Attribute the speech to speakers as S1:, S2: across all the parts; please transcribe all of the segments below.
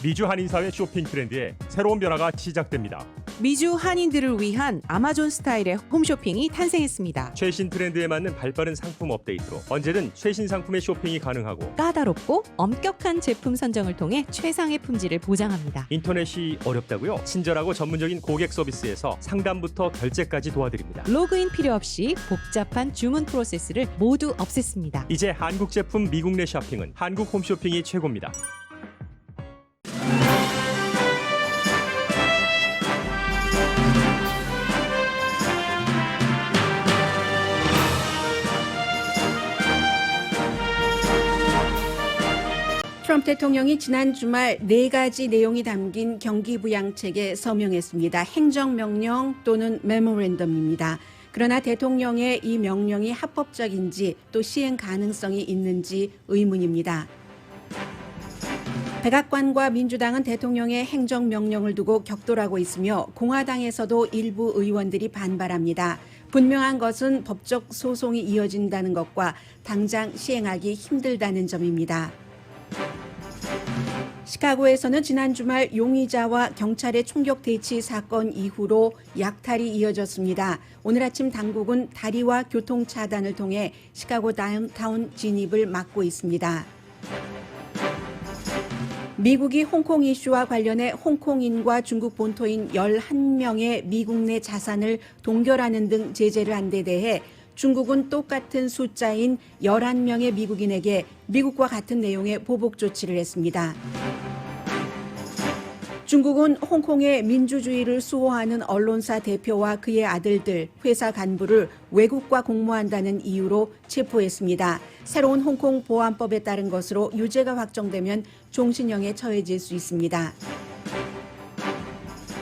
S1: 미주 한인사회 쇼핑 트렌드에 새로운 변화가 시작됩니다.
S2: 미주 한인들을 위한 아마존 스타일의 홈쇼핑이 탄생했습니다.
S1: 최신 트렌드에 맞는 발빠른 상품 업데이트로 언제든 최신 상품의 쇼핑이 가능하고
S2: 까다롭고 엄격한 제품 선정을 통해 최상의 품질을 보장합니다.
S1: 인터넷이 어렵다고요? 친절하고 전문적인 고객 서비스에서 상담부터 결제까지 도와드립니다.
S2: 로그인 필요 없이 복잡한 주문 프로세스를 모두 없앴습니다.
S1: 이제 한국 제품 미국 내 쇼핑은 한국 홈쇼핑이 최고입니다.
S3: 트럼프 대통령이 지난 주말 4가지 내용이 담긴 경기부양책에 서명했습니다. 행정명령 또는 메모랜덤입니다. 그러나 대통령의 이 명령이 합법적인지 또 시행 가능성이 있는지 의문입니다. 백악관과 민주당은 대통령의 행정명령을 두고 격돌하고 있으며 공화당에서도 일부 의원들이 반발합니다. 분명한 것은 법적 소송이 이어진다는 것과 당장 시행하기 힘들다는 점입니다. 시카고에서는 지난 주말 용의자와 경찰의 총격 대치 사건 이후로 약탈이 이어졌습니다. 오늘 아침 당국은 다리와 교통 차단을 통해 시카고 다운타운 진입을 막고 있습니다. 미국이 홍콩 이슈와 관련해 홍콩인과 중국 본토인 11명의 미국 내 자산을 동결하는 등 제재를 한 데 대해 중국은 똑같은 숫자인 11명의 미국인에게 미국과 같은 내용의 보복 조치를 했습니다. 중국은 홍콩의 민주주의를 수호하는 언론사 대표와 그의 아들들, 회사 간부를 외국과 공모한다는 이유로 체포했습니다. 새로운 홍콩 보안법에 따른 것으로 유죄가 확정되면 종신형에 처해질 수 있습니다.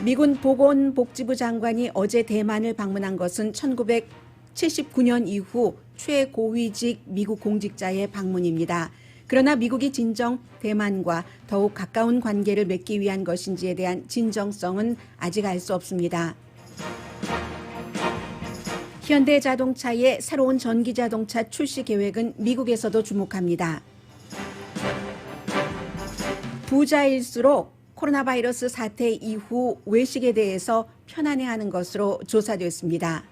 S3: 미군 보건복지부 장관이 어제 대만을 방문한 것은 1979년 이후 최고위직 미국 공직자의 방문입니다. 그러나 미국이 진정 대만과 더욱 가까운 관계를 맺기 위한 것인지에 대한 진정성은 아직 알 수 없습니다. 현대자동차의 새로운 전기자동차 출시 계획은 미국에서도 주목합니다. 부자일수록 코로나 바이러스 사태 이후 외식에 대해서 편안해하는 것으로 조사됐습니다.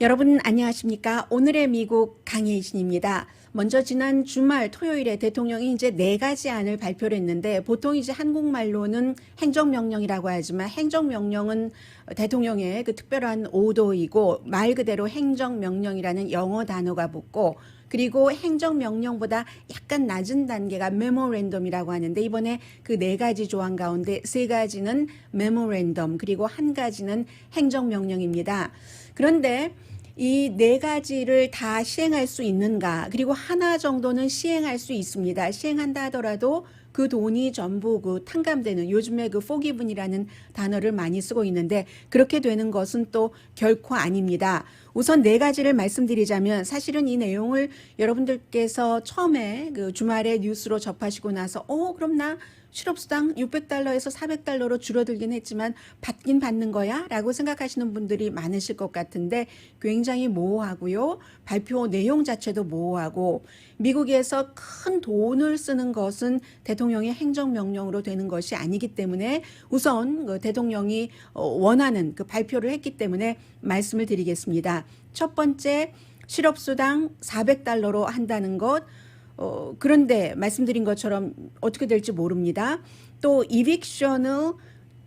S3: 여러분 안녕하십니까? 오늘의 미국 강혜신입니다. 먼저 지난 주말 토요일에 대통령이 이제 4가지 안을 발표를 했는데 보통 이제 한국말로는 행정명령이라고 하지만 행정명령은 대통령의 그 특별한 오더이고 말 그대로 행정명령이라는 영어 단어가 붙고 그리고 행정명령보다 약간 낮은 단계가 메모랜덤이라고 하는데 이번에 그 4가지 조항 가운데 3가지는 메모랜덤 그리고 1가지는 행정명령입니다. 그런데 이 4가지를 다 시행할 수 있는가 그리고 하나 정도는 시행할 수 있습니다. 시행한다 하더라도 그 돈이 전부 그 탕감되는 요즘에 그 forgiven이라는 단어를 많이 쓰고 있는데 그렇게 되는 것은 또 결코 아닙니다. 우선 4가지를 말씀드리자면 사실은 이 내용을 여러분들께서 처음에 그 주말에 뉴스로 접하시고 나서 그럼 나 실업수당 600달러에서 400달러로 줄어들긴 했지만 받긴 받는 거야? 라고 생각하시는 분들이 많으실 것 같은데 굉장히 모호하고요. 발표 내용 자체도 모호하고 미국에서 큰 돈을 쓰는 것은 대통령의 행정명령으로 되는 것이 아니기 때문에 우선 그 대통령이 원하는 그 발표를 했기 때문에 말씀을 드리겠습니다. 첫 번째, 실업수당 400달러로 한다는 것. 그런데 말씀드린 것처럼 어떻게 될지 모릅니다. 또 이빅션을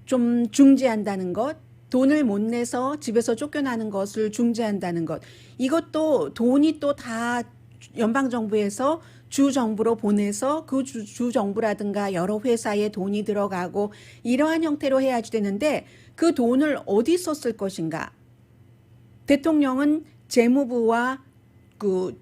S3: 좀 중지한다는 것, 돈을 못 내서 집에서 쫓겨나는 것을 중지한다는 것. 이것도 돈이 또 다 연방정부에서 주정부로 보내서 그 주정부라든가 여러 회사에 돈이 들어가고 이러한 형태로 해야지 되는데 그 돈을 어디서 쓸 것인가. 대통령은 재무부와 그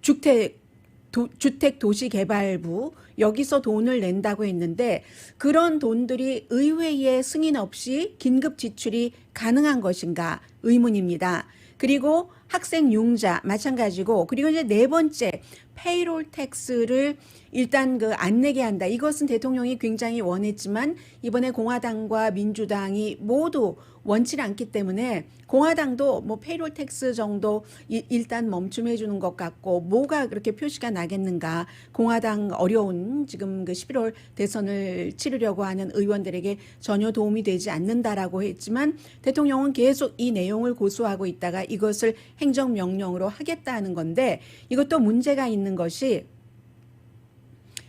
S3: 주택도시개발부 여기서 돈을 낸다고 했는데 그런 돈들이 의회의 승인 없이 긴급 지출이 가능한 것인가 의문입니다. 그리고 학생 융자 마찬가지고 그리고 이제 4번째 페이롤 텍스를 일단 그 안 내게 한다. 이것은 대통령이 굉장히 원했지만 이번에 공화당과 민주당이 모두 원치 않기 때문에 공화당도 뭐 페이롤 텍스 정도 일단 멈춤해 주는 것 같고 뭐가 그렇게 표시가 나겠는가. 공화당 어려운 지금 그 11월 대선을 치르려고 하는 의원들에게 전혀 도움이 되지 않는다라고 했지만 대통령은 계속 이 내용을 고수하고 있다가 이것을 행정명령으로 하겠다는 건데 이것도 문제가 있는 것이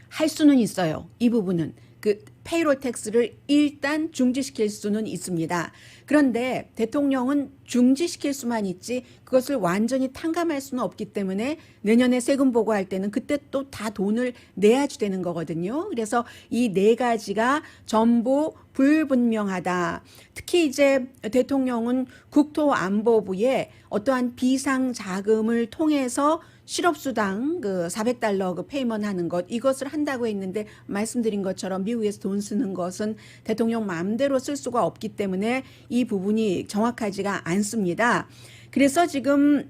S3: 할 수는 있어요. 이 부분은. 그 페이롤 텍스를 일단 중지시킬 수는 있습니다. 그런데 대통령은 중지시킬 수만 있지 그것을 완전히 탕감할 수는 없기 때문에 내년에 세금 보고할 때는 그때 또 다 돈을 내야지 되는 거거든요. 그래서 이 네 가지가 전부 불분명하다. 특히 이제 대통령은 국토안보부에 어떠한 비상 자금을 통해서 실업수당 그 $400 그 페이먼 하는 것 이것을 한다고 했는데 말씀드린 것처럼 미국에서 돈 쓰는 것은 대통령 마음대로 쓸 수가 없기 때문에 이 부분이 정확하지가 않습니다. 그래서 지금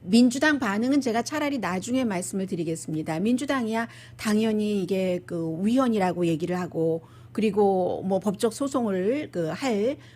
S3: 민주당 반응은 제가 차라리 나중에 말씀을 드리겠습니다. 민주당이야 당연히 이게 그 위헌이라고 얘기를 하고 그리고 뭐 법적 소송을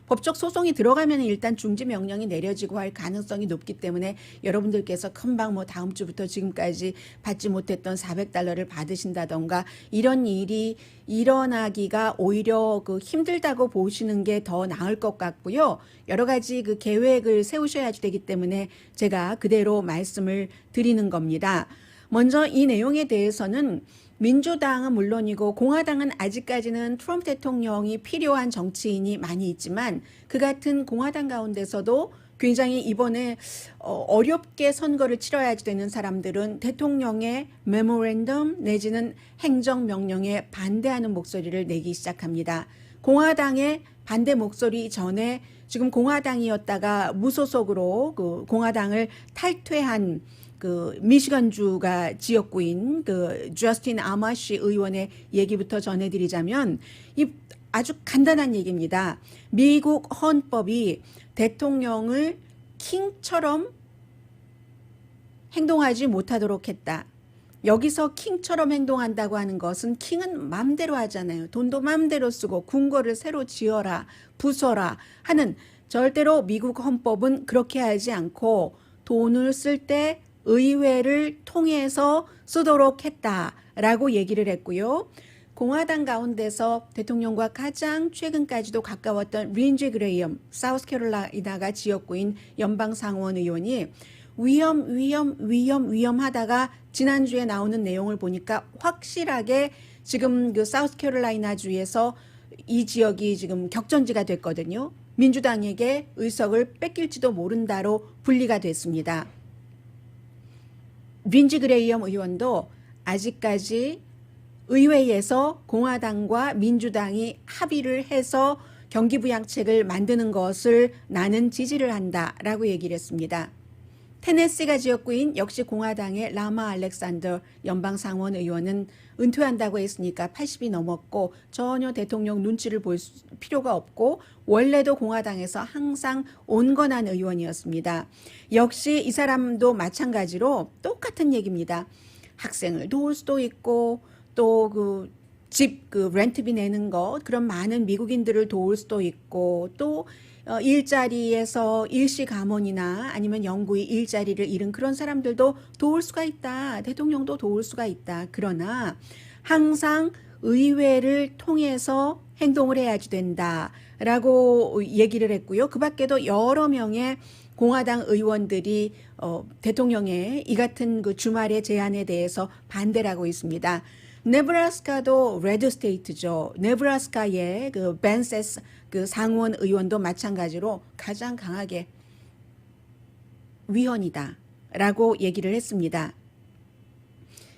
S3: 법적 소송이 들어가면 일단 중지 명령이 내려지고 할 가능성이 높기 때문에 여러분들께서 금방 뭐 다음 주부터 지금까지 받지 못했던 $400를 받으신다던가 이런 일이 일어나기가 오히려 그 힘들다고 보시는 게 더 나을 것 같고요. 여러 가지 그 계획을 세우셔야 되기 때문에 제가 그대로 말씀을 드리는 겁니다. 먼저 이 내용에 대해서는 민주당은 물론이고 공화당은 아직까지는 트럼프 대통령이 필요한 정치인이 많이 있지만 그 같은 공화당 가운데서도 굉장히 이번에 어렵게 선거를 치러야지 되는 사람들은 대통령의 메모랜덤 내지는 행정명령에 반대하는 목소리를 내기 시작합니다. 공화당의 반대 목소리 전에 지금 공화당이었다가 무소속으로 그 공화당을 탈퇴한 그 미시건주가 지역구인 그 저스틴 아마시 의원의 얘기부터 전해드리자면 이 아주 간단한 얘기입니다. 미국 헌법이 대통령을 킹처럼 행동하지 못하도록 했다. 여기서 킹처럼 행동한다고 하는 것은 킹은 마음대로 하잖아요. 돈도 마음대로 쓰고 궁궐을 새로 지어라, 부숴라 하는 절대로 미국 헌법은 그렇게 하지 않고 돈을 쓸 때 의회를 통해서 쓰도록 했다라고 얘기를 했고요. 공화당 가운데서 대통령과 가장 최근까지도 가까웠던 린지 그레이엄, 사우스캐롤라이나가 지역구인 연방상원 의원이 위험하다가 지난주에 나오는 내용을 보니까 확실하게 지금 그 사우스캐롤라이나 주에서 이 지역이 지금 격전지가 됐거든요. 민주당에게 의석을 뺏길지도 모른다로 분리가 됐습니다. 린지 그레이엄 의원도 아직까지 의회에서 공화당과 민주당이 합의를 해서 경기부양책을 만드는 것을 나는 지지를 한다라고 얘기를 했습니다. 테네시가 지역구인 역시 공화당의 라마 알렉산더 연방상원 의원은 은퇴한다고 했으니까 80이 넘었고 전혀 대통령 눈치를 볼 필요가 없고 원래도 공화당에서 항상 온건한 의원이었습니다. 역시 이 사람도 마찬가지로 똑같은 얘기입니다. 학생을 도울 수도 있고 또 그 집 그 렌트비 내는 것 그런 많은 미국인들을 도울 수도 있고 또 일자리에서 일시 감원이나 아니면 영구히 일자리를 잃은 그런 사람들도 도울 수가 있다. 대통령도 도울 수가 있다. 그러나 항상 의회를 통해서 행동을 해야지 된다라고 얘기를 했고요. 그 밖에도 여러 명의 공화당 의원들이 대통령의 이 같은 그 주말의 제안에 대해서 반대를 하고 있습니다. 네브라스카도 레드 스테이트죠. 네브라스카의 그 벤세스 그 상원 의원도 마찬가지로 가장 강하게 위헌이다라고 얘기를 했습니다.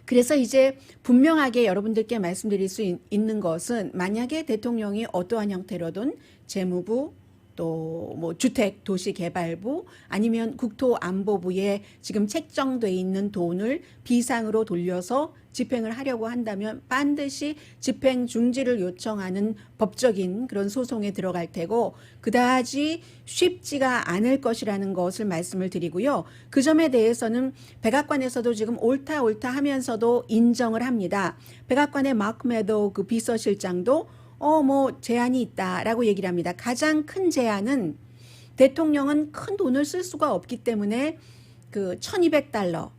S3: 그래서 이제 분명하게 여러분들께 말씀드릴 수 있는 것은 만약에 대통령이 어떠한 형태로든 재무부, 또 뭐 주택도시개발부 아니면 국토안보부에 지금 책정돼 있는 돈을 비상으로 돌려서 집행을 하려고 한다면 반드시 집행 중지를 요청하는 법적인 그런 소송에 들어갈 테고 그다지 쉽지가 않을 것이라는 것을 말씀을 드리고요. 그 점에 대해서는 백악관에서도 지금 옳다 하면서도 인정을 합니다. 백악관의 마크 매도 그 비서실장도 뭐 제한이 있다라고 얘기를 합니다. 가장 큰 제한은 대통령은 큰 돈을 쓸 수가 없기 때문에 그 $1200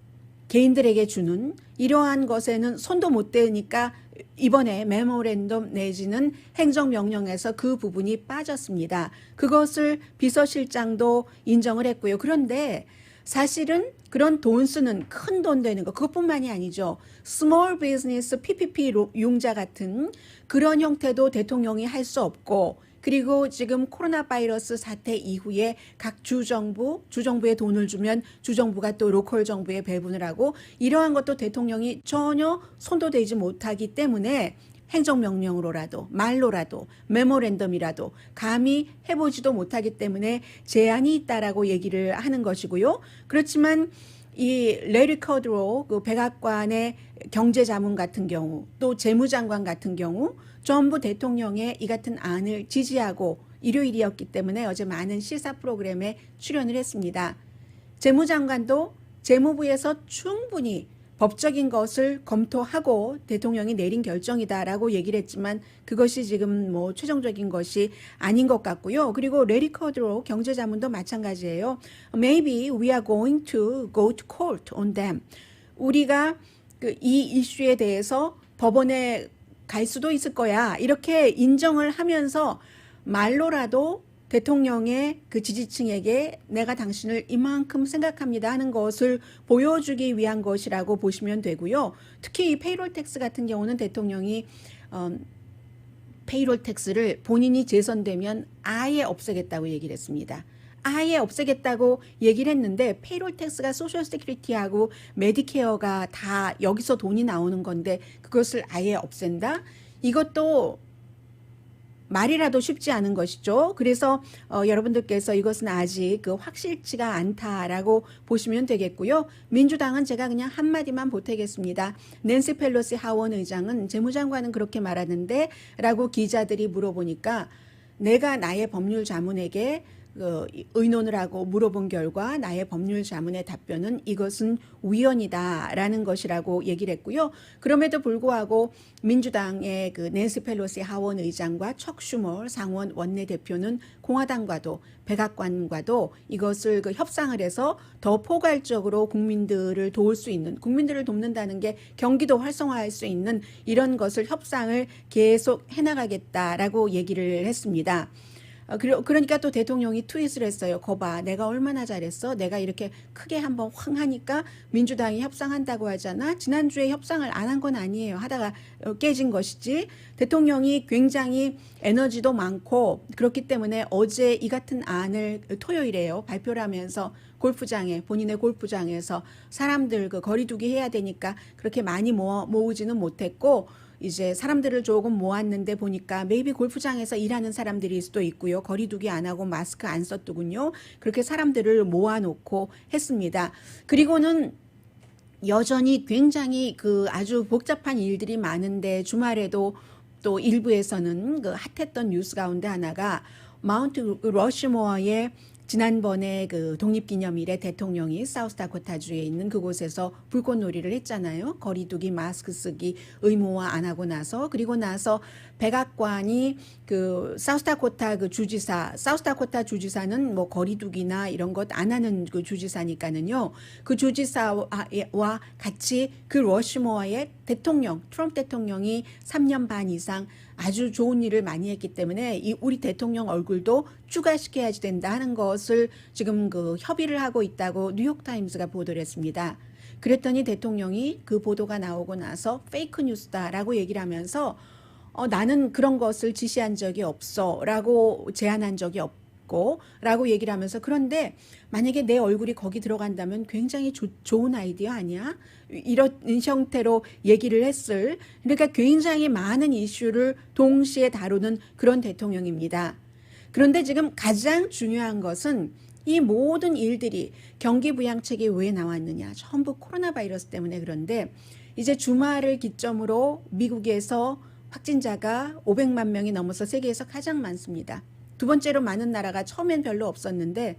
S3: 개인들에게 주는 이러한 것에는 손도 못 대니까 이번에 메모랜덤 내지는 행정명령에서 그 부분이 빠졌습니다. 그것을 비서실장도 인정을 했고요. 그런데 사실은 그런 돈 쓰는 큰 돈 되는 거 그것뿐만이 아니죠. 스몰 비즈니스 PPP 융자 같은 그런 형태도 대통령이 할 수 없고 그리고 지금 코로나 바이러스 사태 이후에 각 주정부에 돈을 주면 주정부가 또 로컬 정부에 배분을 하고 이러한 것도 대통령이 전혀 손도 대지 못하기 때문에 행정명령으로라도 말로라도 메모랜덤이라도 감히 해보지도 못하기 때문에 제한이 있다라고 얘기를 하는 것이고요. 그렇지만 이 레리 커드로 그 백악관의 경제자문 같은 경우 또 재무장관 같은 경우 전부 대통령의 이 같은 안을 지지하고 일요일이었기 때문에 어제 많은 시사 프로그램에 출연을 했습니다. 재무장관도 재무부에서 충분히 법적인 것을 검토하고 대통령이 내린 결정이다라고 얘기를 했지만 그것이 지금 뭐 최종적인 것이 아닌 것 같고요. 그리고 레리 커드로 경제자문도 마찬가지예요. Maybe we are going to go to court on them. 우리가 이 이슈에 대해서 법원에 갈 수도 있을 거야. 이렇게 인정을 하면서 말로라도 대통령의 그 지지층에게 내가 당신을 이만큼 생각합니다 하는 것을 보여주기 위한 것이라고 보시면 되고요. 특히 이 페이롤 텍스 같은 경우는 대통령이 페이롤 텍스를 본인이 재선되면 아예 없애겠다고 얘기를 했습니다. 아예 없애겠다고 얘기를 했는데 페이롤 텍스가 소셜 세큐리티하고 메디케어가 다 여기서 돈이 나오는 건데 그것을 아예 없앤다? 이것도 말이라도 쉽지 않은 것이죠. 그래서 여러분들께서 이것은 아직 그 확실치가 않다라고 보시면 되겠고요. 민주당은 제가 그냥 한마디만 보태겠습니다. 낸시 펠로시 하원 의장은 재무장관은 그렇게 말하는데 라고 기자들이 물어보니까 내가 나의 법률 자문에게 의논을 하고 물어본 결과 나의 법률 자문의 답변은 이것은 위헌이다라는 것이라고 얘기를 했고요. 그럼에도 불구하고 민주당의 그 낸시 펠로시 하원 의장과 척 슈머 상원 원내대표는 공화당과도 백악관과도 이것을 그 협상을 해서 더 포괄적으로 국민들을 도울 수 있는 국민들을 돕는다는 게 경기도 활성화할 수 있는 이런 것을 협상을 계속 해나가겠다라고 얘기를 했습니다. 그러니까 또 대통령이 트윗을 했어요. 거봐, 내가 얼마나 잘했어? 내가 이렇게 크게 한번 황 하니까 민주당이 협상한다고 하잖아. 지난주에 협상을 안 한 건 아니에요. 하다가 깨진 것이지. 대통령이 굉장히 에너지도 많고 그렇기 때문에 어제 이 같은 안을 토요일에요. 발표를 하면서 본인의 골프장에서 사람들 그 거리두기 해야 되니까 그렇게 많이 모으지는 못했고 이제 사람들을 조금 모았는데 보니까 maybe 골프장에서 일하는 사람들일 수도 있고요. 거리두기 안 하고 마스크 안 썼더군요. 그렇게 사람들을 모아놓고 했습니다. 그리고는 여전히 굉장히 그 아주 복잡한 일들이 많은데 주말에도 또 일부에서는 그 핫했던 뉴스 가운데 하나가 마운트 러시모어의 지난번에 그 독립기념일에 대통령이 사우스다코타주에 있는 그곳에서 불꽃놀이를 했잖아요. 거리두기, 마스크 쓰기 의무화 안 하고 나서 그리고 나서 백악관이 그 사우스다코타 주지사는 뭐 거리두기나 이런 것 안 하는 그 주지사니까는요. 그 주지사와 같이 그 러시모어의 트럼프 대통령이 3년 반 이상 아주 좋은 일을 많이 했기 때문에 우리 대통령 얼굴도 추가시켜야지 된다 하는 것을 지금 그 협의를 하고 있다고 뉴욕타임스가 보도를 했습니다. 그랬더니 대통령이 그 보도가 나오고 나서 페이크 뉴스다라고 얘기를 하면서 나는 그런 것을 지시한 적이 없어 라고 제안한 적이 없고 라고 얘기를 하면서 그런데 만약에 내 얼굴이 거기 들어간다면 굉장히 좋은 아이디어 아니야? 이런 형태로 얘기를 했을 그러니까 굉장히 많은 이슈를 동시에 다루는 그런 대통령입니다. 그런데 지금 가장 중요한 것은 이 모든 일들이 경기 부양책이 왜 나왔느냐. 전부 코로나 바이러스 때문에 그런데 이제 주말을 기점으로 미국에서 확진자가 500만 명이 넘어서 세계에서 가장 많습니다. 두 번째로 많은 나라가 처음엔 별로 없었는데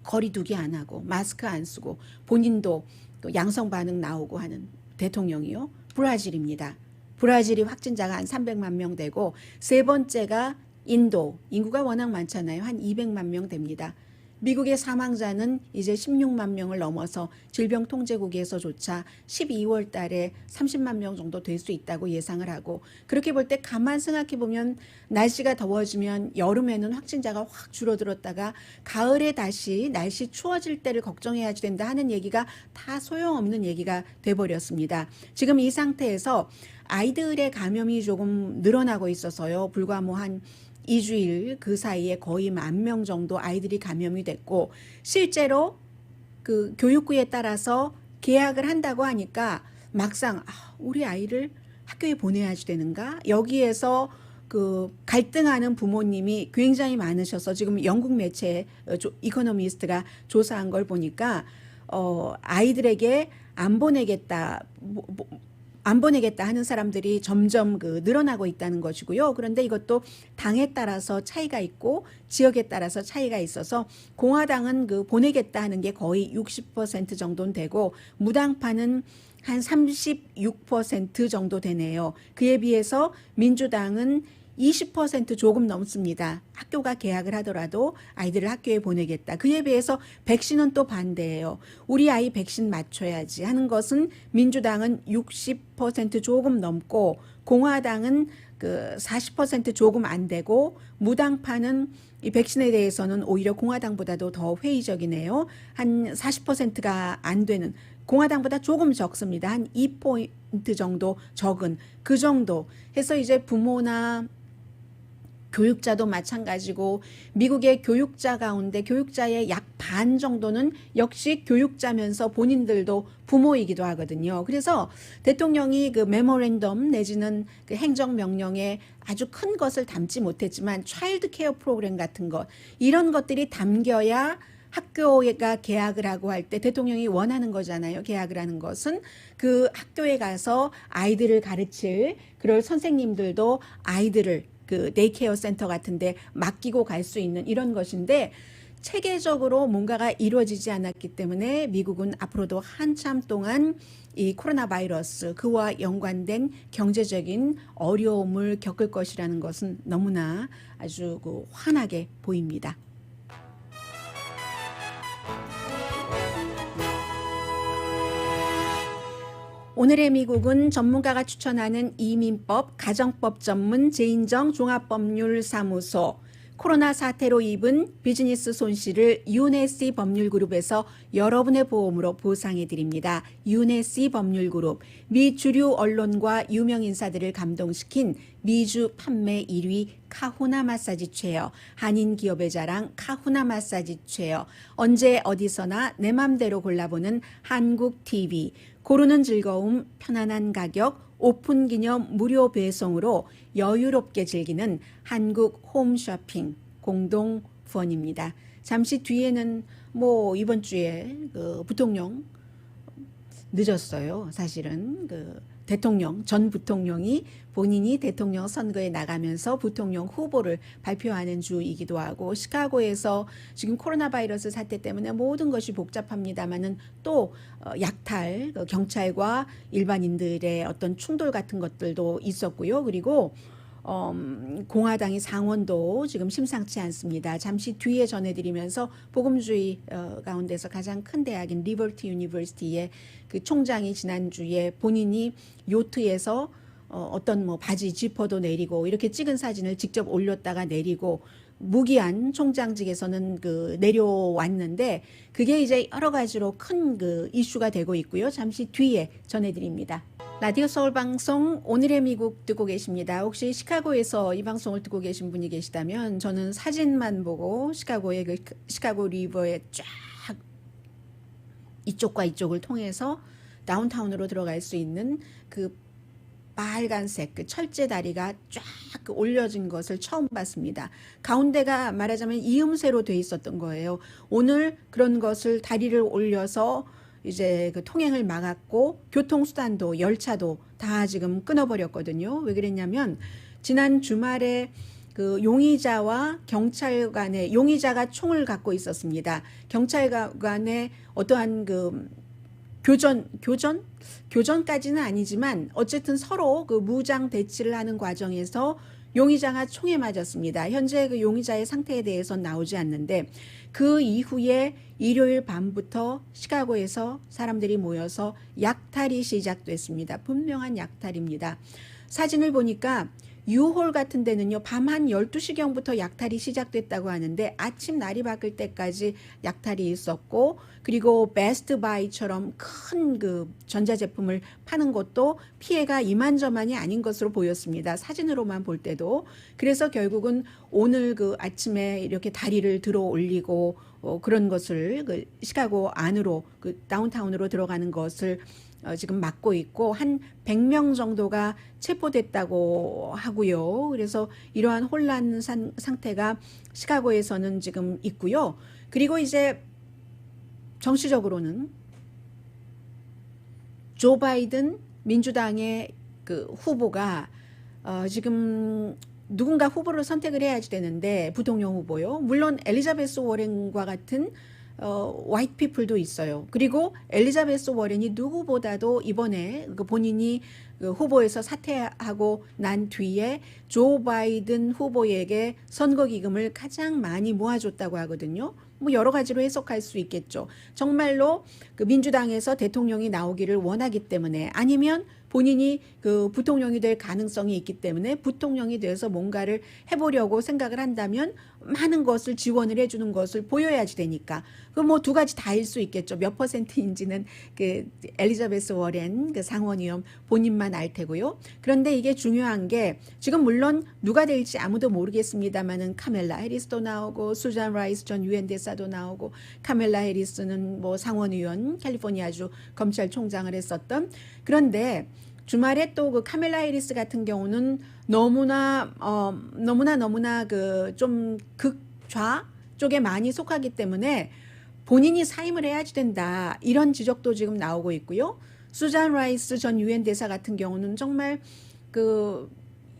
S3: 거리 두기 안 하고 마스크 안 쓰고 본인도 또 양성 반응 나오고 하는 대통령이요. 브라질입니다. 브라질이 확진자가 한 300만 명 되고 세 번째가 인도, 인구가 워낙 많잖아요. 한 200만 명 됩니다. 미국의 사망자는 이제 16만 명을 넘어서 질병통제국에서조차 12월 달에 30만 명 정도 될 수 있다고 예상을 하고, 그렇게 볼 때 가만 생각해 보면 날씨가 더워지면 여름에는 확진자가 확 줄어들었다가 가을에 다시 날씨 추워질 때를 걱정해야 된다 하는 얘기가 다 소용없는 얘기가 돼버렸습니다. 지금 이 상태에서 아이들의 감염이 조금 늘어나고 있어서요. 불과 한 2주일 그 사이에 거의 10,000명 정도 아이들이 감염이 됐고, 실제로 그 교육부에 따라서 계약을 한다고 하니까 막상 우리 아이를 학교에 보내야지 되는가? 여기에서 그 갈등하는 부모님이 굉장히 많으셔서 지금 영국 매체 이코노미스트가 조사한 걸 보니까 아이들에게 안 보내겠다 하는 사람들이 점점 늘어나고 있다는 것이고요. 그런데 이것도 당에 따라서 차이가 있고 지역에 따라서 차이가 있어서 공화당은 보내겠다 하는 게 거의 60% 정도는 되고 무당파는 한 36% 정도 되네요. 그에 비해서 민주당은 20% 조금 넘습니다. 학교가 개학을 하더라도 아이들을 학교에 보내겠다. 그에 비해서 백신은 또 반대예요. 우리 아이 백신 맞춰야지 하는 것은 민주당은 60% 조금 넘고 공화당은 40% 조금 안 되고 무당파는 이 백신에 대해서는 오히려 공화당보다도 더 회의적이네요. 한 40%가 안 되는, 공화당보다 조금 적습니다. 한 2포인트 정도 적은 그 정도 해서 이제 부모나 교육자도 마찬가지고 미국의 교육자 가운데 교육자의 약 반 정도는 역시 교육자면서 본인들도 부모이기도 하거든요. 그래서 대통령이 메모랜덤 내지는 행정명령에 아주 큰 것을 담지 못했지만 차일드 케어 프로그램 같은 것, 이런 것들이 담겨야 학교가 개학을 하고 할 때 대통령이 원하는 거잖아요. 개학을 하는 것은 그 학교에 가서 아이들을 가르칠 그럴 선생님들도 아이들을 데이케어 센터 같은데 맡기고 갈 수 있는 이런 것인데 체계적으로 뭔가가 이루어지지 않았기 때문에 미국은 앞으로도 한참 동안 이 코로나 바이러스 그와 연관된 경제적인 어려움을 겪을 것이라는 것은 너무나 아주 환하게 보입니다. 오늘의 미국은 전문가가 추천하는 이민법, 가정법 전문 제인정 종합법률사무소, 코로나 사태로 입은 비즈니스 손실을 UNSC 법률그룹에서 여러분의 보험으로 보상해드립니다. UNSC 법률그룹, 미 주류 언론과 유명 인사들을 감동시킨 미주 판매 1위 카후나 마사지 체어, 한인 기업의 자랑 카후나 마사지 체어, 언제 어디서나 내 맘대로 골라보는 한국 TV, 고르는 즐거움, 편안한 가격, 오픈 기념 무료 배송으로 여유롭게 즐기는 한국 홈쇼핑 공동 후원입니다. 잠시 뒤에는 이번 주에 부통령 늦었어요. 사실은 전 부통령이 본인이 대통령 선거에 나가면서 부통령 후보를 발표하는 주이기도 하고, 시카고에서 지금 코로나 바이러스 사태 때문에 모든 것이 복잡합니다만은 또 약탈, 경찰과 일반인들의 어떤 충돌 같은 것들도 있었고요. 그리고 공화당이 상원도 지금 심상치 않습니다. 잠시 뒤에 전해드리면서 복음주의 가운데서 가장 큰 대학인 리버티 유니버시티의 그 총장이 지난주에 본인이 요트에서 어떤 바지 지퍼도 내리고 이렇게 찍은 사진을 직접 올렸다가 내리고 무기한 총장직에서는 내려왔는데 그게 이제 여러 가지로 큰 이슈가 되고 있고요. 잠시 뒤에 전해드립니다. 라디오 서울 방송 오늘의 미국 듣고 계십니다. 혹시 시카고에서 이 방송을 듣고 계신 분이 계시다면 저는 사진만 보고 시카고의 시카고 리버에 쫙 이쪽과 이쪽을 통해서 다운타운으로 들어갈 수 있는 빨간색 그 철제 다리가 쫙 올려진 것을 처음 봤습니다. 가운데가 말하자면 이음새로 돼 있었던 거예요. 오늘 그런 것을 다리를 올려서 이제 그 통행을 막았고 교통수단도 열차도 다 지금 끊어버렸거든요. 왜 그랬냐면 지난 주말에 그 용의자와 경찰관의 용의자가 총을 갖고 있었습니다. 경찰관의 어떠한 그 교전까지는 아니지만 어쨌든 서로 그 무장 대치를 하는 과정에서 용의자가 총에 맞았습니다. 현재 그 용의자의 상태에 대해서는 나오지 않는데 그 이후에 일요일 밤부터 시카고에서 사람들이 모여서 약탈이 시작됐습니다. 분명한 약탈입니다. 사진을 보니까 유홀 같은 데는요, 밤 한 12시경부터 약탈이 시작됐다고 하는데 아침 날이 밝을 때까지 약탈이 있었고, 그리고 베스트 바이처럼 큰 그 전자제품을 파는 곳도 피해가 이만저만이 아닌 것으로 보였습니다. 사진으로만 볼 때도. 그래서 결국은 오늘 그 아침에 이렇게 다리를 들어 올리고 그런 것을 그 시카고 안으로 그 다운타운으로 들어가는 것을 지금 막고 있고 한 100명 정도가 체포됐다고 하고요. 그래서 이러한 혼란 상태가 시카고에서는 지금 있고요. 그리고 이제 정치적으로는 조 바이든 민주당의 그 후보가 지금 누군가 후보를 선택을 해야지 되는데 부통령 후보요. 물론 엘리자베스 워렌과 같은 화이트 피플도 있어요. 그리고 엘리자베스 워렌이 누구보다도 이번에 그 본인이 그 후보에서 사퇴하고 난 뒤에 조 바이든 후보에게 선거 기금을 가장 많이 모아줬다고 하거든요. 뭐 여러 가지로 해석할 수 있겠죠. 정말로 그 민주당에서 대통령이 나오기를 원하기 때문에 아니면 본인이 그 부통령이 될 가능성이 있기 때문에 부통령이 돼서 뭔가를 해보려고 생각을 한다면 많은 것을 지원을 해주는 것을 보여야지 되니까 그 뭐 두 가지 다일 수 있겠죠. 몇 퍼센트인지는 그 엘리자베스 워렌 그 상원의원 본인만 알 테고요. 그런데 이게 중요한 게 지금 물론 누가 될지 아무도 모르겠습니다만은 카멜라 해리스도 나오고 수잔 라이스 전 유엔 대사도 나오고 카멜라 해리스는 뭐 상원의원 캘리포니아주 검찰총장을 했었던 그런데 주말에 또 그 카멜라 해리스 같은 경우는 너무나 그 좀 극좌 쪽에 많이 속하기 때문에 본인이 사임을 해야지 된다 이런 지적도 지금 나오고 있고요. 수잔 라이스 전 유엔 대사 같은 경우는 정말 그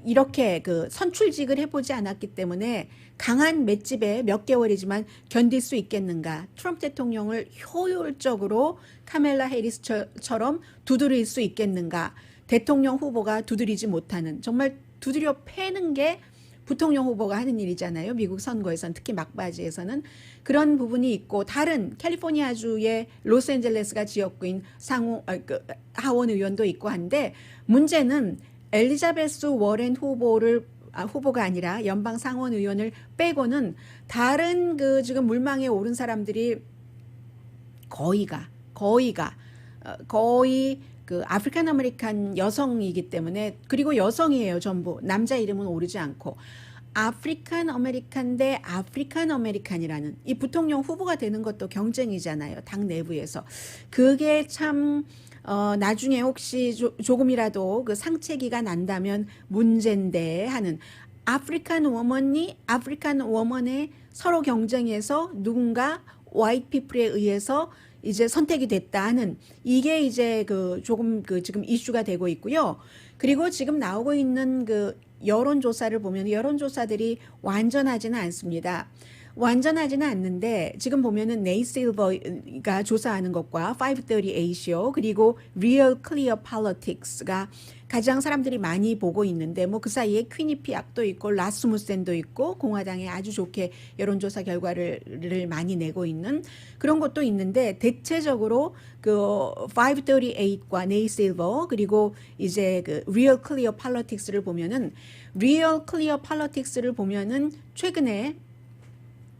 S3: 이렇게 그 선출직을 해보지 않았기 때문에 강한 맷집에 몇 개월이지만 견딜 수 있겠는가. 트럼프 대통령을 효율적으로 카멜라 해리스처럼 두드릴 수 있겠는가. 대통령 후보가 두드리지 못하는 정말 두드려 패는 게 부통령 후보가 하는 일이잖아요. 미국 선거에서는 특히 막바지에서는 그런 부분이 있고 다른 캘리포니아주의 로스앤젤레스가 지역구인 하원 의원도 있고 한데 문제는 엘리자베스 워렌 후보가 아니라 연방 상원 의원을 빼고는 다른 그 지금 물망에 오른 사람들이 거의 그 아프리칸 아메리칸 여성이기 때문에 그리고 여성이에요. 전부 남자 이름은 오르지 않고 아프리칸 아메리칸 대 아프리칸 아메리칸이라는 이 부통령 후보가 되는 것도 경쟁이잖아요. 당 내부에서 그게 참 나중에 혹시 조금이라도 그 상체기가 난다면 문제인데 하는 아프리칸 워먼의 서로 경쟁에서 누군가 화이트 피플에 의해서 이제 선택이 됐다 하는 이게 이제 그 조금 그 지금 이슈가 되고 있고요. 그리고 지금 나오고 있는 그 여론조사를 보면 여론조사들이 완전하지는 않습니다. 완전하지는 않는데 지금 보면은 네이실버가 조사하는 것과 538이요. 그리고 Real Clear Politics가 가장 사람들이 많이 보고 있는데 뭐 그 사이에 퀴니피악도 있고 라스무센도 있고 공화당에 아주 좋게 여론조사 결과를 많이 내고 있는 그런 것도 있는데 대체적으로 그 538과 네이실버 그리고 이제 그 Real Clear Politics를 보면은 Real Clear Politics를 보면은 최근에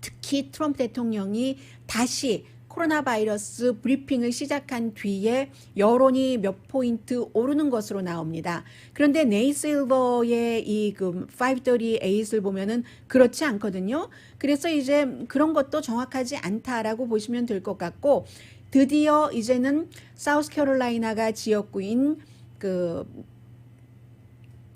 S3: 특히 트럼프 대통령이 다시 코로나 바이러스 브리핑을 시작한 뒤에 여론이 몇 포인트 오르는 것으로 나옵니다. 그런데 네이실버의 이 그 538을 보면은 그렇지 않거든요. 그래서 이제 그런 것도 정확하지 않다라고 보시면 될 것 같고 드디어 이제는 사우스캐롤라이나가 지역구인 그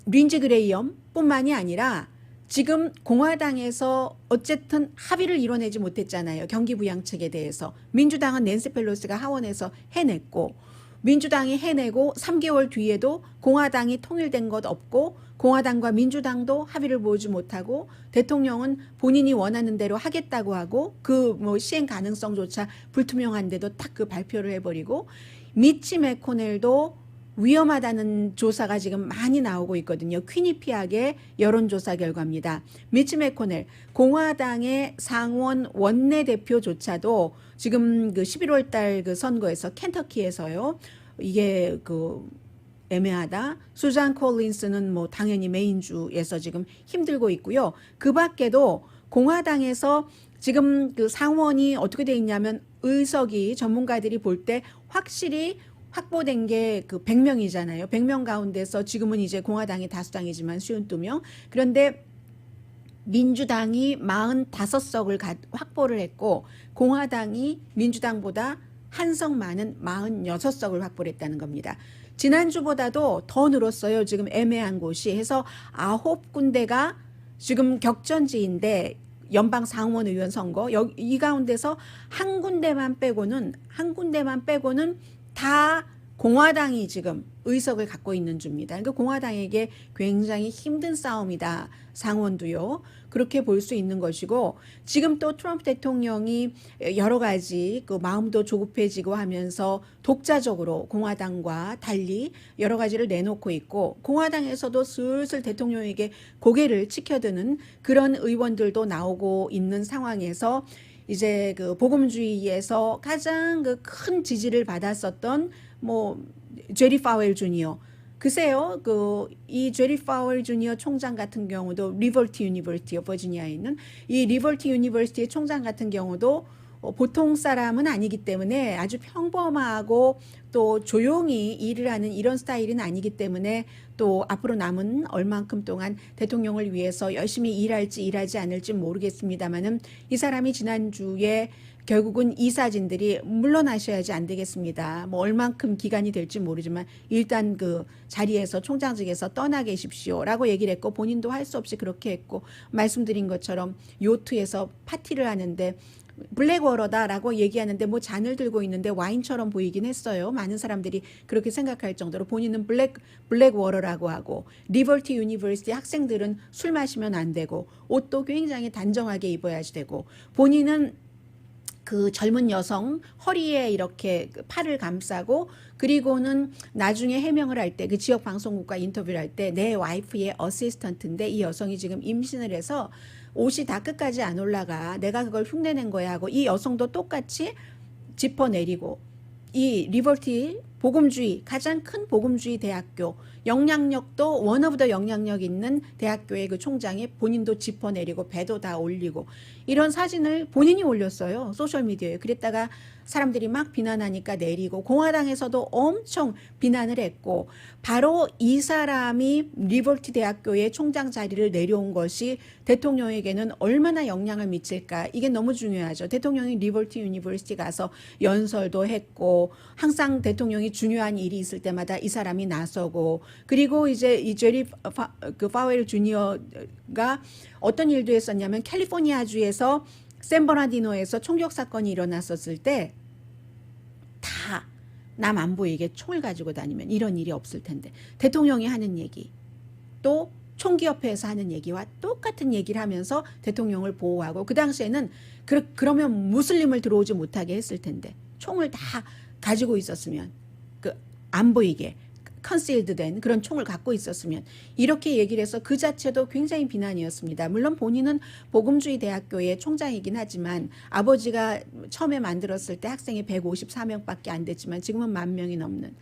S3: 린지 그레이엄뿐만이 아니라 지금 공화당에서 어쨌든 합의를 이뤄내지 못했잖아요. 경기부양책에 대해서. 민주당은 낸시 펠로시가 하원에서 해냈고 민주당이 해내고 3개월 뒤에도 공화당이 통일된 것 없고 공화당과 민주당도 합의를 보지 못하고 대통령은 본인이 원하는 대로 하겠다고 하고 그 뭐 시행 가능성조차 불투명한데도 딱 그 발표를 해버리고 미치 매코넬도 위험하다는 조사가 지금 많이 나오고 있거든요. 퀴니피악의 여론조사 결과입니다. 미치 매코넬 공화당의 상원 원내대표조차도 지금 그 11월 달 그 선거에서 켄터키에서요. 이게 그 애매하다. 수잔 콜린스는 뭐 당연히 메인주에서 지금 힘들고 있고요. 그 밖에도 공화당에서 지금 그 상원이 어떻게 돼 있냐면 의석이 전문가들이 볼 때 확실히 확보된 게 그 100명이잖아요. 100명 가운데서 지금은 이제 공화당이 다수당이지만 52명. 그런데 민주당이 45석을 확보를 했고 공화당이 민주당보다 한 석 많은 46석을 확보를 했다는 겁니다. 지난주보다도 더 늘었어요. 지금 애매한 곳이 해서 9군데가 지금 격전지인데 연방 상원 의원 선거 이 가운데서 한 군데만 빼고는 다 공화당이 지금 의석을 갖고 있는 주입니다. 그러니까 공화당에게 굉장히 힘든 싸움이다. 상원도요. 그렇게 볼 수 있는 것이고 지금 또 트럼프 대통령이 여러 가지 그 마음도 조급해지고 하면서 독자적으로 공화당과 달리 여러 가지를 내놓고 있고 공화당에서도 슬슬 대통령에게 고개를 치켜드는 그런 의원들도 나오고 있는 상황에서 이제 그 복음주의에서 가장 그 큰 지지를 받았었던 뭐 제리 파웰 주니어 글쎄요, 이 제리 파웰 주니어 총장 같은 경우도 리버티 유니버시티 버지니아에 있는 이 리버티 유니버시티의 총장 같은 경우도 보통 사람은 아니기 때문에 아주 평범하고 또 조용히 일을 하는 이런 스타일은 아니기 때문에 또 앞으로 남은 얼만큼 동안 대통령을 위해서 열심히 일할지 일하지 않을지 모르겠습니다만은 이 사람이 지난주에 결국은 이 사진들이 물러나셔야지 안 되겠습니다. 뭐 얼만큼 기간이 될지 모르지만 일단 그 자리에서 총장직에서 떠나 계십시오라고 얘기를 했고 본인도 할 수 없이 그렇게 했고 말씀드린 것처럼 요트에서 파티를 하는데 블랙워러다라고 얘기하는데 뭐 잔을 들고 있는데 와인처럼 보이긴 했어요. 많은 사람들이 그렇게 생각할 정도로 본인은 블랙워러라고 하고 리버티 유니버시티 학생들은 술 마시면 안 되고 옷도 굉장히 단정하게 입어야지 되고 본인은 그 젊은 여성 허리에 이렇게 팔을 감싸고 그리고는 나중에 해명을 할 때 그 지역 방송국과 인터뷰를 할 때 내 와이프의 어시스턴트인데 이 여성이 지금 임신을 해서 옷이 다 끝까지 안 올라가 내가 그걸 흉내낸 거야 하고 이 여성도 똑같이 짚어내리고 이 리버티 복음주의 가장 큰 복음주의 대학교 영향력도 원어보다 영향력 있는 대학교의 그 총장이 본인도 짚어내리고 배도 다 올리고 이런 사진을 본인이 올렸어요. 소셜미디어에. 그랬다가 사람들이 막 비난하니까 내리고 공화당에서도 엄청 비난을 했고 바로 이 사람이 리버티 대학교의 총장 자리를 내려온 것이 대통령에게는 얼마나 영향을 미칠까 이게 너무 중요하죠. 대통령이 리버티 유니버시티 가서 연설도 했고 항상 대통령이 중요한 일이 있을 때마다 이 사람이 나서고 그리고 이제 이 제리 파웰 주니어가 어떤 일도 했었냐면 캘리포니아주에서 샌버나디노에서 총격 사건이 일어났었을 때 다 남 안 보이게 총을 가지고 다니면 이런 일이 없을 텐데 대통령이 하는 얘기 또 총기협회에서 하는 얘기와 똑같은 얘기를 하면서 대통령을 보호하고 그 당시에는 그러면 무슬림을 들어오지 못하게 했을 텐데 총을 다 가지고 있었으면 그 안 보이게 컨실드 된 그런 총을 갖고 있었으면 이렇게 얘기를 해서 그 자체도 굉장히 비난이었습니다. 물론 본인은 복음주의 대학교의 총장이긴 하지만 아버지가 처음에 만들었을 때 학생이 154명밖에 안 됐지만 지금은 10,000명이 넘는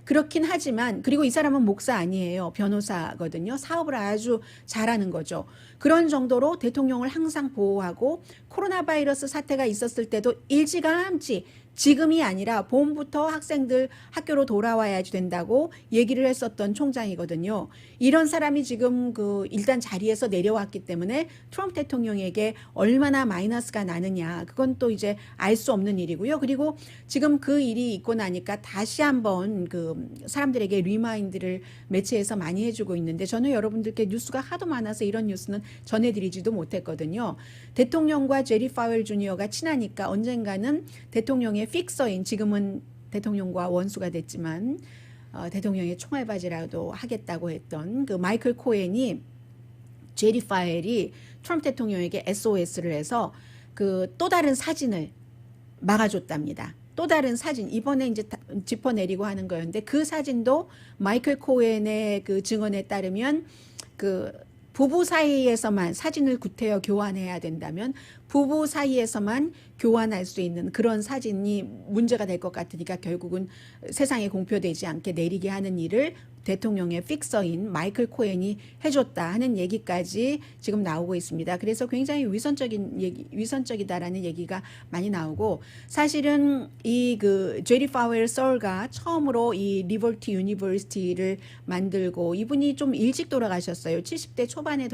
S3: 그렇긴 하지만 그리고 이 사람은 목사 아니에요. 변호사거든요. 사업을 아주 잘하는 거죠. 그런 정도로 대통령을 항상 보호하고 코로나 바이러스 사태가 있었을 때도 일찌감치 지금이 아니라 봄부터 학생들 학교로 돌아와야지 된다고 얘기를 했었던 총장이거든요. 이런 사람이 지금 일단 자리에서 내려왔기 때문에 트럼프 대통령에게 얼마나 마이너스가 나느냐, 그건 또 이제 알 수 없는 일이고요. 그리고 지금 그 일이 있고 나니까 다시 한번 사람들에게 리마인드를 매체에서 많이 해주고 있는데, 저는 여러분들께 뉴스가 하도 많아서 이런 뉴스는 전해드리지도 못했거든요. 대통령과 제리 파웰 주니어가 친하니까 언젠가는 대통령의 픽서인, 지금은 대통령과 원수가 됐지만 대통령의 총알바지라도 하겠다고 했던 마이클 코헨이, 제리 파웰이 트럼프 대통령에게 SOS를 해서 또 다른 사진을 막아줬답니다. 또 다른 사진, 이번에 이제 짚어내리고 하는 거였는데, 그 사진도 마이클 코헨의 증언에 따르면 부부 사이에서만 사진을 구태여 교환해야 된다면 부부 사이에서만 교환할 수 있는 그런 사진이 문제가 될 것 같으니까 결국은 세상에 공표되지 않게 내리게 하는 일을 대통령의 픽서인 마이클 코헨이 해줬다 하는 얘기까지 지금 나오고 있습니다. 그래서 굉장히 위선적이다라는 얘기가 많이 나오고, 사실은 이 제리 파웰 서울가 처음으로 이 리버티 유니버시티를 만들고, 이분이 좀 일찍 돌아가셨어요. 70대 초반에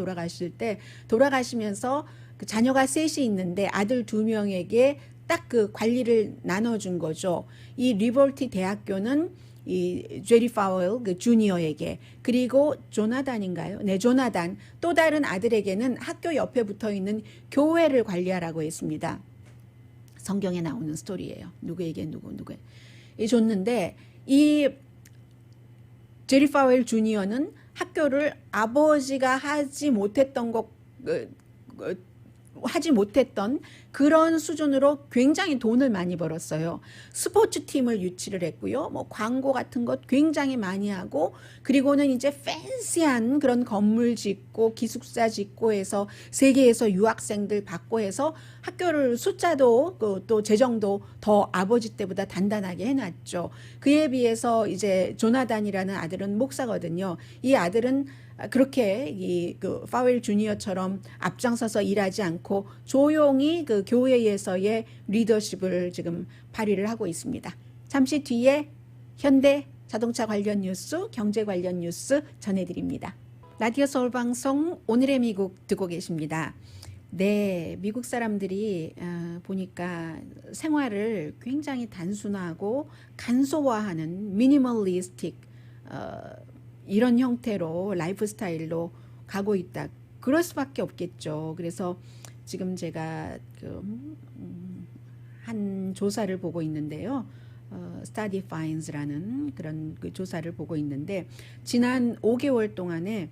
S3: 돌아가시면서 자녀가 셋이 있는데 아들 2명에게 딱 관리를 나눠준 거죠. 이 리버티 대학교는 이 제리 파웰 주니어에게, 그리고 조나단인가요? 네, 조나단 또 다른 아들에게는 학교 옆에 붙어 있는 교회를 관리하라고 했습니다. 성경에 나오는 스토리예요. 누구에게 누구에 줬는데, 이 제리 파웰 주니어는 학교를 아버지가 하지 못했던 그런 수준으로 굉장히 돈을 많이 벌었어요. 스포츠 팀을 유치를 했고요. 광고 같은 것 굉장히 많이 하고, 그리고는 이제 팬시한 그런 건물 짓고 기숙사 짓고 해서 세계에서 유학생들 받고 해서 학교를 숫자도 또 재정도 더 아버지 때보다 단단하게 해놨죠. 그에 비해서 이제 조나단이라는 아들은 목사거든요. 이 아들은 그렇게 파웰 주니어처럼 앞장서서 일하지 않고 조용히 교회에서의 리더십을 지금 발휘를 하고 있습니다. 잠시 뒤에 현대 자동차 관련 뉴스, 경제 관련 뉴스 전해드립니다. 라디오 서울 방송 오늘의 미국 듣고 계십니다. 네, 미국 사람들이 보니까 생활을 굉장히 단순하고 간소화하는 미니멀리스틱 이런 형태로 라이프 스타일로 가고 있다. 그럴 수밖에 없겠죠. 그래서 지금 제가 한 조사를 보고 있는데요. Study Finds라는 그런 조사를 보고 있는데, 지난 5개월 동안에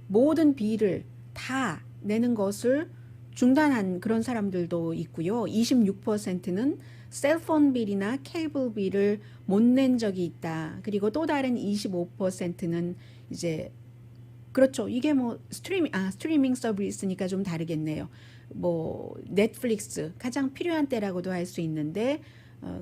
S3: 모든 비를 다 내는 것을 중단한 그런 사람들도 있고요. 26%는 셀폰 빌이나 케이블 빌을 못 낸 적이 있다. 그리고 또 다른 25%는 이제, 그렇죠. 이게 스트리밍 서비스니까 좀 다르겠네요. 넷플릭스 가장 필요한 때라고도 할 수 있는데,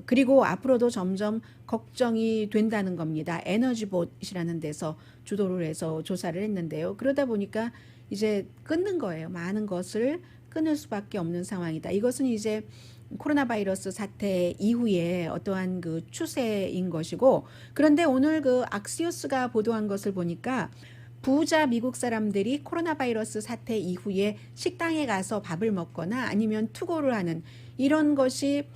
S3: 그리고 앞으로도 점점 걱정이 된다는 겁니다. 에너지봇이라는 데서 주도를 해서 조사를 했는데요. 그러다 보니까 이제 끊는 거예요. 많은 것을 끊을 수밖에 없는 상황이다. 이것은 이제 코로나 바이러스 사태 이후에 어떠한 추세인 것이고, 그런데 오늘 악시오스가 보도한 것을 보니까 부자 미국 사람들이 코로나 바이러스 사태 이후에 식당에 가서 밥을 먹거나 아니면 투고를 하는 이런 것이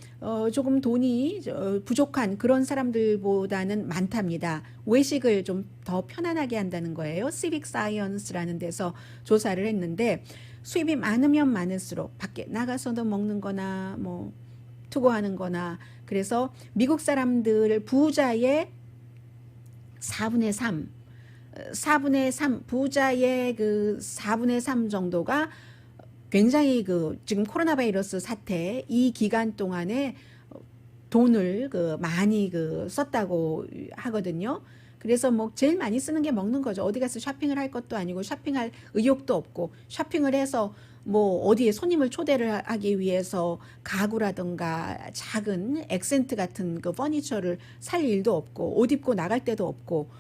S3: 조금 돈이 부족한 그런 사람들보다는 많답니다. 외식을 좀 더 편안하게 한다는 거예요. 시빅 사이언스라는 데서 조사를 했는데, 수입이 많으면 많을수록 밖에 나가서도 먹는 거나 투고하는 거나, 그래서 미국 사람들 부자의 4분의 3 부자의 4분의 3 정도가 굉장히 지금 코로나 바이러스 사태 이 기간 동안에 돈을 많이 썼다고 하거든요. 그래서 제일 많이 쓰는 게 먹는 거죠. 어디 가서 쇼핑을 할 것도 아니고 쇼핑할 의욕도 없고, 쇼핑을 해서 뭐 어디에 손님을 초대를 하기 위해서 가구라든가 작은 액센트 같은 그 퍼니처를 살 일도 없고 옷 입고 나갈 데도 없고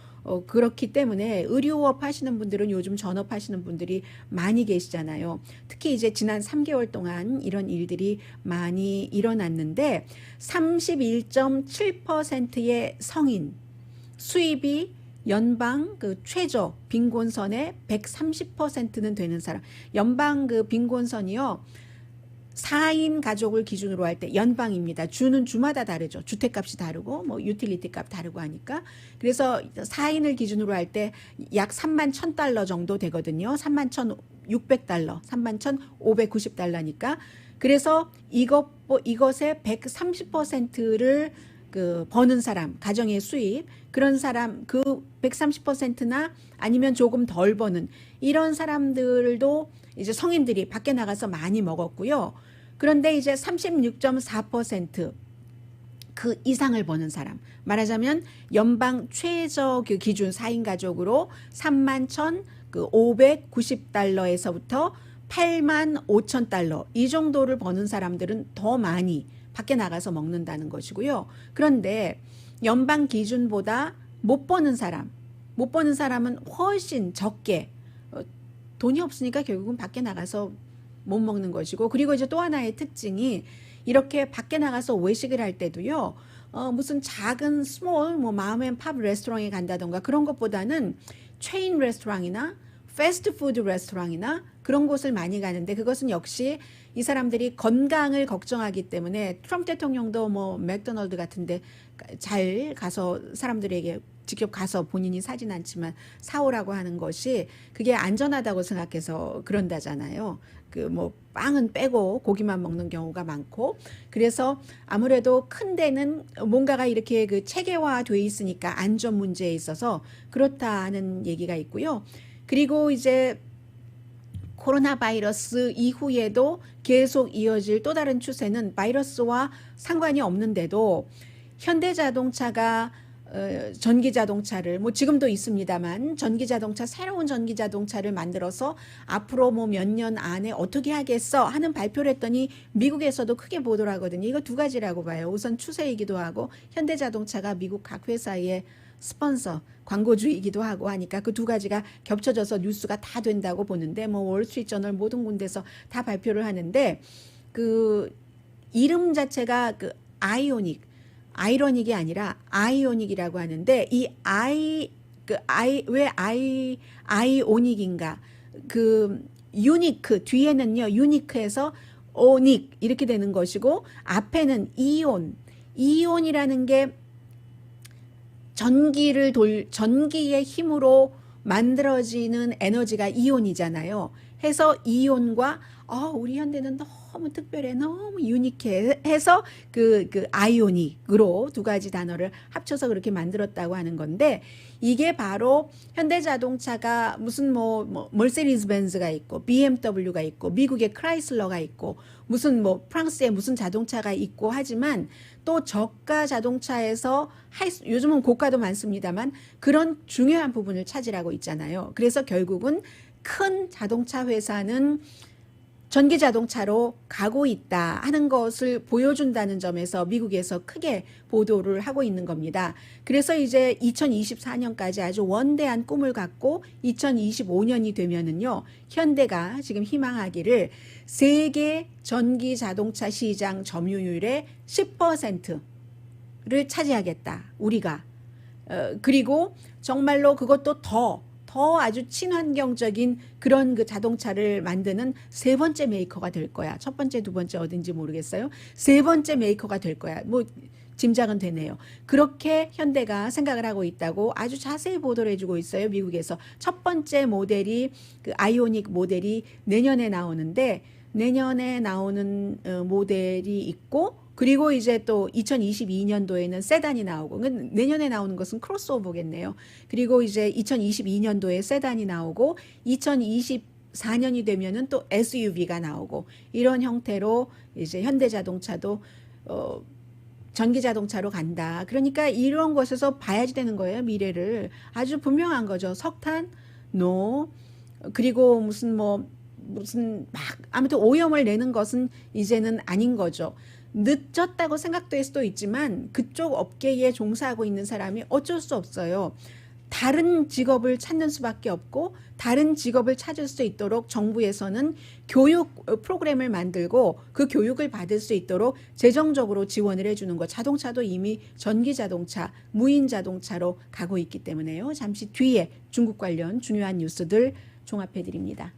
S3: 그렇기 때문에 의류업 하시는 분들은 요즘 전업 하시는 분들이 많이 계시잖아요. 특히 이제 지난 3개월 동안 이런 일들이 많이 일어났는데 31.7%의 성인 수입이 연방 그 최저 빈곤선의 130%는 되는 사람. 연방 그 빈곤선이요. 4인 가족을 기준으로 할 때 연방입니다. 주는 주마다 다르죠. 주택값이 다르고 뭐 유틸리티 값 다르고 하니까. 그래서 4인을 기준으로 할 때 약 31,000달러 정도 되거든요. 31,600달러, 31,590달러니까. 그래서 이것의 130%를 그 버는 사람, 가정의 수입, 그런 사람 그 130%나 아니면 조금 덜 버는 이런 사람들도 이제 성인들이 밖에 나가서 많이 먹었고요. 그런데 이제 36.4% 그 이상을 버는 사람, 말하자면 연방 최저 그 기준 4인 가족으로 31,590달러에서부터 85,000달러 이 정도를 버는 사람들은 더 많이 밖에 나가서 먹는다는 것이고요. 그런데 연방 기준보다 못 버는 사람은 훨씬 적게 돈이 없으니까 결국은 밖에 나가서 못 먹는 것이고, 그리고 이제 또 하나의 특징이 이렇게 밖에 나가서 외식을 할 때도요. 무슨 작은 스몰 뭐 맘앤팝 레스토랑에 간다던가 그런 것보다는 체인 레스토랑이나 패스트푸드 레스토랑이나 그런 곳을 많이 가는데, 그것은 역시 이 사람들이 건강을 걱정하기 때문에 트럼프 대통령도 뭐 맥도날드 같은데 잘 가서 사람들에게 직접 가서 본인이 사진 않지만 사오라고 하는 것이 그게 안전하다고 생각해서 그런다잖아요. 그 뭐 빵은 빼고 고기만 먹는 경우가 많고, 그래서 아무래도 큰 데는 뭔가가 이렇게 그 체계화돼 있으니까 안전 문제에 있어서 그렇다는 얘기가 있고요. 그리고 이제 코로나 바이러스 이후에도 계속 이어질 또 다른 추세는 바이러스와 상관이 없는데도 현대자동차가 전기자동차를 뭐 지금도 있습니다만 전기자동차 새로운 전기자동차를 만들어서 앞으로 뭐 몇 년 안에 어떻게 하겠어 하는 발표를 했더니 미국에서도 크게 보도를 하거든요. 이거 두 가지라고 봐요. 우선 추세이기도 하고 현대자동차가 미국 각 회사의 스폰서 광고주이기도 하고 하니까 그 두 가지가 겹쳐져서 뉴스가 다 된다고 보는데, 뭐 월스트리트저널 모든 군데서 다 발표를 하는데 그 이름 자체가 그 아이러닉이 아니라 아이오닉이라고 하는데, 이 왜 아이오닉인가? 그 유니크 뒤에는요 유니크에서 오닉 이렇게 되는 것이고, 앞에는 이온이라는 게 전기의 힘으로 만들어지는 에너지가 이온이잖아요. 해서 이온과 우리 현대는 너무 특별해, 너무 유니크해 해서 그 아이오닉으로 두 가지 단어를 합쳐서 그렇게 만들었다고 하는 건데, 이게 바로 현대자동차가 무슨 뭐 멀세디스 벤츠가 있고 BMW가 있고 미국의 크라이슬러가 있고 무슨 뭐 프랑스의 무슨 자동차가 있고 하지만 또 저가 자동차에서 요즘은 고가도 많습니다만 그런 중요한 부분을 차지하고 있잖아요. 그래서 결국은 큰 자동차 회사는 전기 자동차로 가고 있다 하는 것을 보여준다는 점에서 미국에서 크게 보도를 하고 있는 겁니다. 그래서 이제 2024년까지 아주 원대한 꿈을 갖고 2025년이 되면은요, 현대가 지금 희망하기를 세계 전기 자동차 시장 점유율의 10%를 차지하겠다, 우리가. 그리고 정말로 그것도 더 아주 친환경적인 그런 그 자동차를 만드는 세 번째 메이커가 될 거야. 첫 번째, 두 번째 어딘지 모르겠어요. 세 번째 메이커가 될 거야. 뭐 짐작은 되네요. 그렇게 현대가 생각을 하고 있다고 아주 자세히 보도를 해주고 있어요. 미국에서. 첫 번째 모델이 그 아이오닉 모델이 내년에 나오는데, 내년에 나오는 모델이 있고, 그리고 이제 또 2022년도에는 세단이 나오고, 내년에 나오는 것은 크로스오버겠네요. 그리고 이제 2022년도에 세단이 나오고 2024년이 되면은 또 SUV가 나오고, 이런 형태로 이제 현대자동차도 전기자동차로 간다. 그러니까 이런 것에서 봐야지 되는 거예요. 미래를. 아주 분명한 거죠. 석탄, 그리고 무슨 뭐 무슨 막 아무튼 오염을 내는 것은 이제는 아닌 거죠. 늦었다고 생각될 수도 있지만 그쪽 업계에 종사하고 있는 사람이 어쩔 수 없어요. 다른 직업을 찾는 수밖에 없고 다른 직업을 찾을 수 있도록 정부에서는 교육 프로그램을 만들고 그 교육을 받을 수 있도록 재정적으로 지원을 해주는 것. 자동차도 이미 전기 자동차, 무인 자동차로 가고 있기 때문에요. 잠시 뒤에 중국 관련 중요한 뉴스들 종합해 드립니다.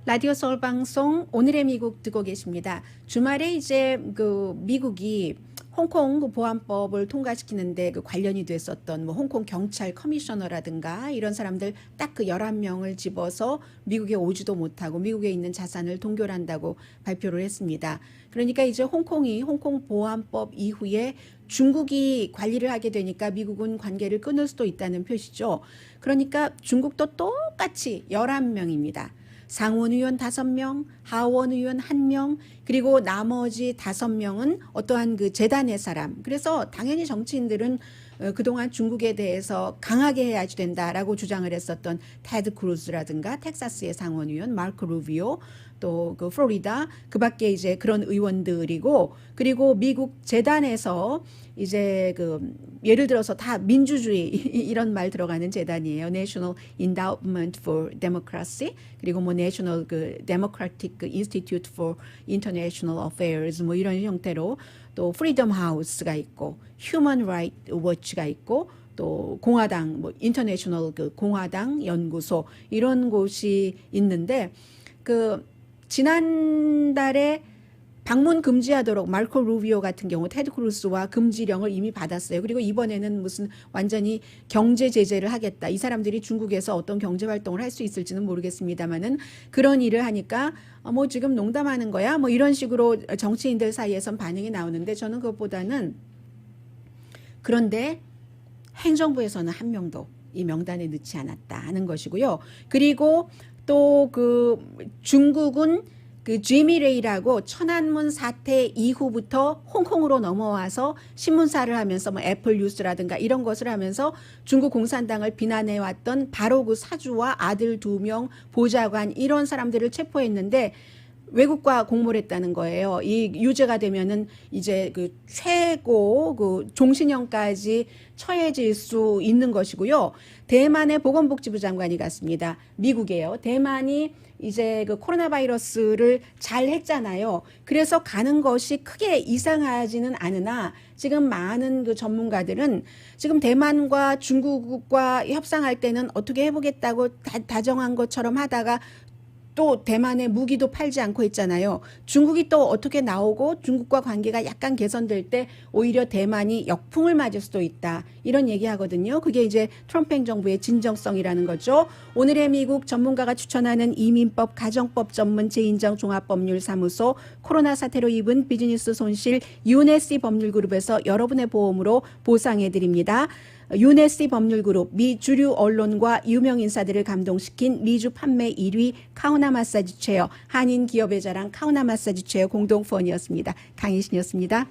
S3: 라디오 서울 방송 오늘의 미국 듣고 계십니다. 주말에 이제 그 미국이 홍콩 보안법을 통과시키는데 그 관련이 됐었던 뭐 홍콩 경찰 커미셔너라든가 이런 사람들 딱 그 11명을 집어서 미국에 오지도 못하고 미국에 있는 자산을 동결한다고 발표를 했습니다. 그러니까 이제 홍콩이 홍콩 보안법 이후에 중국이 관리를 하게 되니까 미국은 관계를 끊을 수도 있다는 표시죠. 그러니까 중국도 똑같이 11명입니다. 상원의원 5명, 하원의원 1명, 그리고 나머지 5명은 어떠한 그 재단의 사람. 그래서 당연히 정치인들은 그동안 중국에 대해서 강하게 해야지 된다라고 주장을 했었던 테드 크루즈라든가 텍사스의 상원의원 마크 루비오, 또 그 플로리다 그 밖에 이제 그런 의원들이고, 그리고 미국 재단에서 이제 그 예를 들어서 다 민주주의 이런 말 들어가는 재단이에요. National Endowment for Democracy, 그리고 뭐 National 그 Democratic Institute for International Affairs 뭐 이런 형태로, 또 Freedom House가 있고 Human Rights Watch가 있고, 또 공화당 뭐 인터내셔널 그 공화당 연구소 이런 곳이 있는데, 그 지난달에 방문 금지하도록 마르코 루비오 같은 경우 테드 크루스와 금지령을 이미 받았어요. 그리고 이번에는 무슨 완전히 경제 제재를 하겠다. 이 사람들이 중국에서 어떤 경제 활동을 할 수 있을지는 모르겠습니다만은 그런 일을 하니까 뭐 지금 농담하는 거야? 뭐 이런 식으로 정치인들 사이에선 반응이 나오는데, 저는 그것보다는 그런데 행정부에서는 한 명도 이 명단에 넣지 않았다 하는 것이고요. 그리고 또 그 중국은 그 지미 레이라고 천안문 사태 이후부터 홍콩으로 넘어와서 신문사를 하면서 뭐 애플 뉴스라든가 이런 것을 하면서 중국 공산당을 비난해 왔던 바로 그 사주와 아들 2명, 보좌관 이런 사람들을 체포했는데 외국과 공모를 했다는 거예요. 이 유죄가 되면은 이제 그 최고 그 종신형까지 처해질 수 있는 것이고요. 대만의 보건복지부 장관이 갔습니다. 미국이에요. 대만이 이제 그 코로나 바이러스를 잘 했잖아요. 그래서 가는 것이 크게 이상하지는 않으나 지금 많은 그 전문가들은 지금 대만과 중국과 협상할 때는 어떻게 해보겠다고 다정한 것처럼 하다가 또 대만에 무기도 팔지 않고 있잖아요. 중국이 또 어떻게 나오고 중국과 관계가 약간 개선될 때 오히려 대만이 역풍을 맞을 수도 있다. 이런 얘기하거든요. 그게 이제 트럼프 행정부의 진정성이라는 거죠. 오늘의 미국 전문가가 추천하는 이민법, 가정법 전문 재인정 종합법률사무소, 코로나 사태로 입은 비즈니스 손실 UNSC 법률그룹에서 여러분의 보험으로 보상해드립니다. UNSC 법률그룹, 미 주류 언론과 유명 인사들을 감동시킨 미주 판매 1위 카우나 마사지 체어, 한인 기업의 자랑 카우나 마사지 체어 공동 후원이었습니다. 강희신이었습니다.